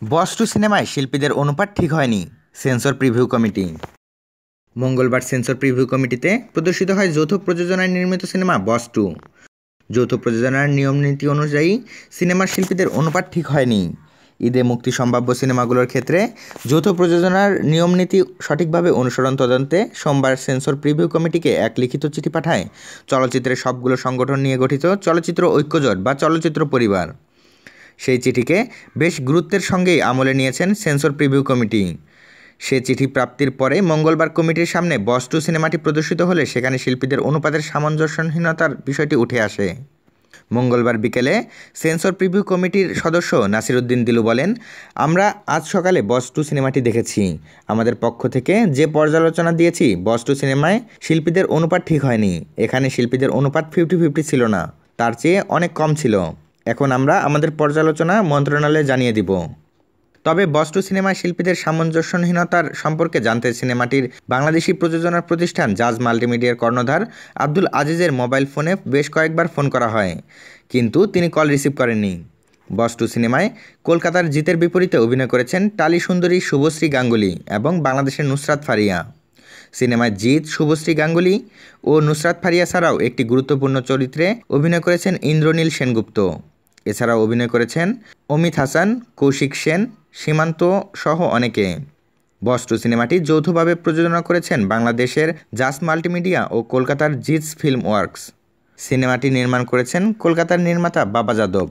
বস two সিনেমায় শিল্পীদের অনুপাত ঠিক হয়নি, সেন্সর প্রিভিউ কমিটি। মঙ্গলবার সেন্সর প্রিভিউ কমিটিতে প্রদর্শিত হয় যৌথ প্রযোজনায় নির্মিত সিনেমা বস টু। যৌথ প্রযোজনার নিয়মনীতি অনুযায়ী সিনেমার শিল্পীদের অনুপাত ঠিক হয়নি। ঈদে মুক্তি সম্ভাব্য সিনেমাগুলোর ক্ষেত্রে যৌথ প্রযোজনার নিয়মনীতি সঠিকভাবে অনুসরণ তদন্তে সোমবার সেন্সর প্রিভিউ কমিটিকে এক লিখিত চিঠি পাঠায় চলচ্চিত্রের সবগুলো সংগঠন নিয়ে গঠিত চলচ্চিত্র ঐক্যজোট বা চলচ্চিত্র পরিবার। সেই চিঠিকে বেশ গুরুত্বের সঙ্গেই আমলে নিয়েছেন সেন্সর প্রিভিউ কমিটি। সে চিঠি প্রাপ্তির পরে মঙ্গলবার কমিটির সামনে বস টু সিনেমাটি প্রদর্শিত হলে সেখানে শিল্পীদের অনুপাতের সামঞ্জস্যহীনতার বিষয়টি উঠে আসে। মঙ্গলবার বিকেলে সেন্সর প্রিভিউ কমিটির সদস্য নাসির উদ্দিন দিলু বলেন, আমরা আজ সকালে বস টু সিনেমাটি দেখেছি। আমাদের পক্ষ থেকে যে পর্যালোচনা দিয়েছি, বস টু সিনেমায় শিল্পীদের অনুপাত ঠিক হয়নি। এখানে শিল্পীদের অনুপাত 50-50 ছিল না, তার চেয়ে অনেক কম ছিল। এখন আমরা আমাদের পর্যালোচনা মন্ত্রণালয়ে জানিয়ে দিব। তবে বস টু সিনেমায় শিল্পীদের সামঞ্জস্যহীনতার সম্পর্কে জানতে সিনেমাটির বাংলাদেশি প্রযোজনার প্রতিষ্ঠান জাজ মাল্টিমিডিয়ার কর্ণধার আব্দুল আজিজের মোবাইল ফোনে বেশ কয়েকবার ফোন করা হয়, কিন্তু তিনি কল রিসিভ করেননি। বস টু সিনেমায় কলকাতার জিতের বিপরীতে অভিনয় করেছেন টালি সুন্দরী শুভশ্রী গাঙ্গুলি এবং বাংলাদেশের নুসরাত ফারিয়া। সিনেমায় জিৎ, শুভশ্রী গাঙ্গুলি ও নুসরাত ফারিয়া ছাড়াও একটি গুরুত্বপূর্ণ চরিত্রে অভিনয় করেছেন ইন্দ্রনীল সেনগুপ্ত। এছাড়াও অভিনয় করেছেন অমিত হাসান, কৌশিক সেন, সীমান্ত সহ অনেকে। বস টু সিনেমাটি যৌথভাবে প্রযোজনা করেছেন বাংলাদেশের জাস মাল্টিমিডিয়া ও কলকাতার জিৎস ফিল্ম ওয়ার্কস। সিনেমাটি নির্মাণ করেছেন কলকাতার নির্মাতা বাবা যাদব।